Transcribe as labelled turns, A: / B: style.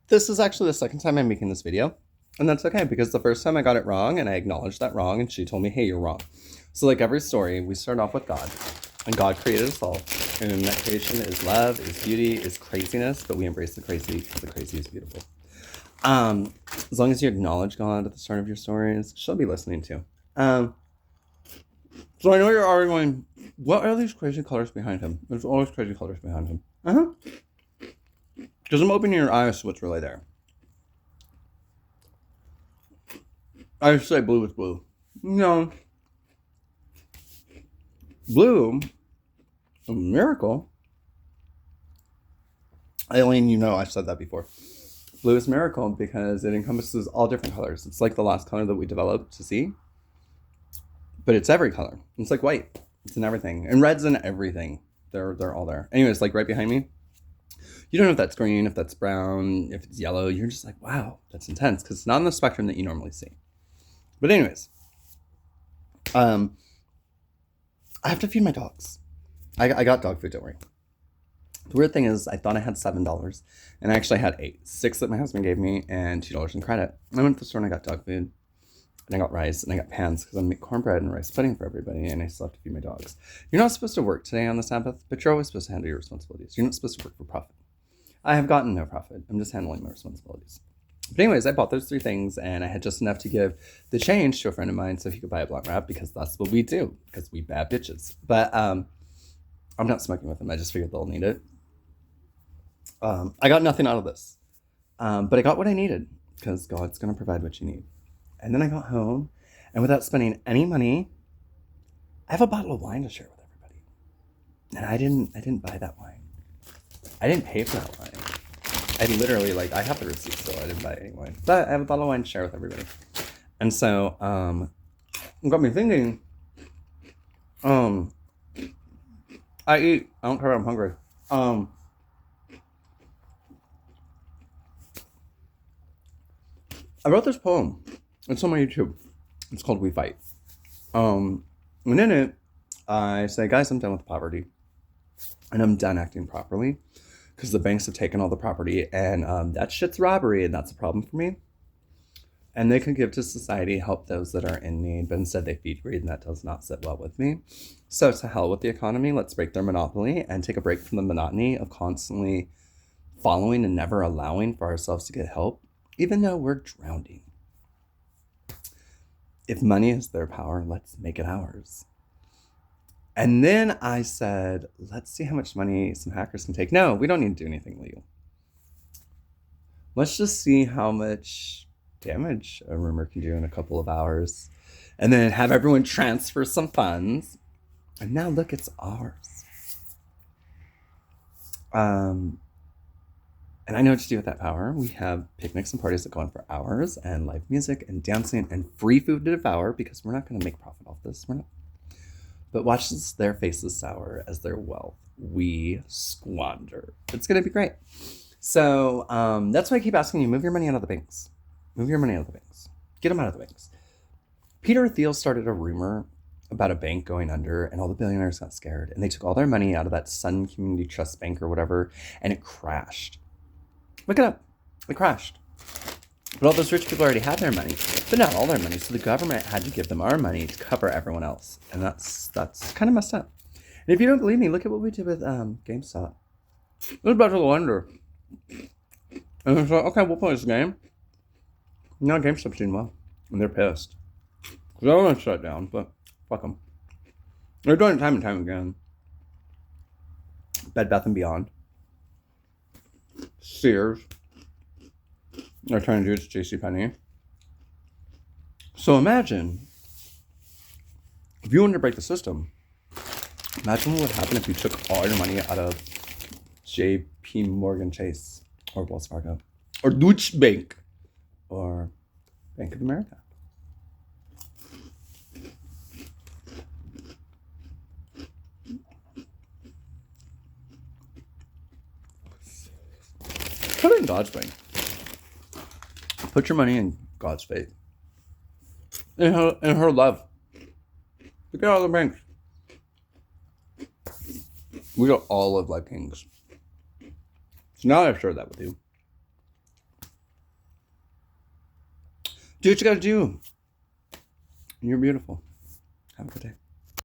A: This is actually the second time I'm making this video. And that's okay because the first time I got it wrong and I acknowledged that wrong and she told me, hey, you're wrong. So like every story, we start off with God. And God created us all. And in that creation is love, is beauty, is craziness, but we embrace the crazy because the crazy is beautiful. As long as you acknowledge God at the start of your stories, she'll be listening too. So I know you're already going, what are these crazy colors behind him? There's always crazy colors behind him. Because I'm opening your eyes to what's really there. I say blue is blue. No. Blue, a miracle. Aileen, you know I've said that before. Blue is miracle because it encompasses all different colors. It's like the last color that we developed to see. But it's every color. It's like white. It's in everything. And red's in everything. They're all there. Anyways, like right behind me. You don't know if that's green, if that's brown, if it's yellow. You're just like, wow, that's intense. Because it's not on the spectrum that you normally see. But anyways. I have to feed my dogs. I got dog food, don't worry. The weird thing is, I thought I had $7, and I actually had 8. 6 that my husband gave me, and $2 in credit. I went to the store and I got dog food, and I got rice, and I got pans because I'm making cornbread and rice pudding for everybody, and I still have to feed my dogs. You're not supposed to work today on the Sabbath, but you're always supposed to handle your responsibilities. You're not supposed to work for profit. I have gotten no profit. I'm just handling my responsibilities. But anyways, I bought those 3 things, and I had just enough to give the change to a friend of mine so he could buy a blunt wrap because that's what we do, because we bad bitches. But I'm not smoking with them. I just figured they'll need it. I got nothing out of this, but I got what I needed because God's going to provide what you need. And then I got home, and without spending any money, I have a bottle of wine to share with everybody. And I didn't buy that wine. I didn't pay for that wine. I literally, I have the receipt still. I didn't buy any wine. But I have a bottle of wine to share with everybody. And so, it got me thinking, I eat. I don't care if I'm hungry. I wrote this poem. It's on my YouTube. It's called We Fight. And in it, I say, guys, I'm done with poverty. And I'm done acting properly. Because the banks have taken all the property. And that shit's robbery. And that's a problem for me. And they can give to society, help those that are in need. But instead they feed greed. And that does not sit well with me. So to hell with the economy. Let's break their monopoly. And take a break from the monotony of constantly following and never allowing for ourselves to get help. Even though we're drowning. If money is their power, let's make it ours. And then I said, let's see how much money some hackers can take. No, we don't need to do anything legal. Let's just see how much damage a rumor can do in a couple of hours. And then have everyone transfer some funds. And now look, it's ours. And I know what to do with that power. We have picnics and parties that go on for hours, and live music and dancing and free food to devour because we're not going to make profit off this. We're not. But watch their faces sour as their wealth we squander. It's going to be great. So that's why I keep asking you, move your money out of the banks. Move your money out of the banks. Get them out of the banks. Peter Thiel started a rumor about a bank going under, and all the billionaires got scared, and they took all their money out of that Sun Community Trust Bank or whatever, and it crashed. Look it up. It crashed. But all those rich people already had their money, but not all their money. So the government had to give them our money to cover everyone else. And that's kind of messed up. And if you don't believe me, look at what we did with GameStop. It was about to go under. And it's like, okay, we'll play this game. Now GameStop's doing well. And they're pissed. Because they're going to shut down, but fuck them. They're doing it time and time again. Bed Bath & Beyond. Sears. They're trying to do it to JCPenney. So imagine, if you wanted to break the system, imagine what would happen if you took all your money out of JP Morgan Chase, or Wells Fargo, or Deutsche Bank, or Bank of America. Put it in God's bank. Put your money in God's faith. In her love. Look at all the banks. We don't all live like kings. So now I've shared that with you. Do what you gotta do. You're beautiful. Have a good day.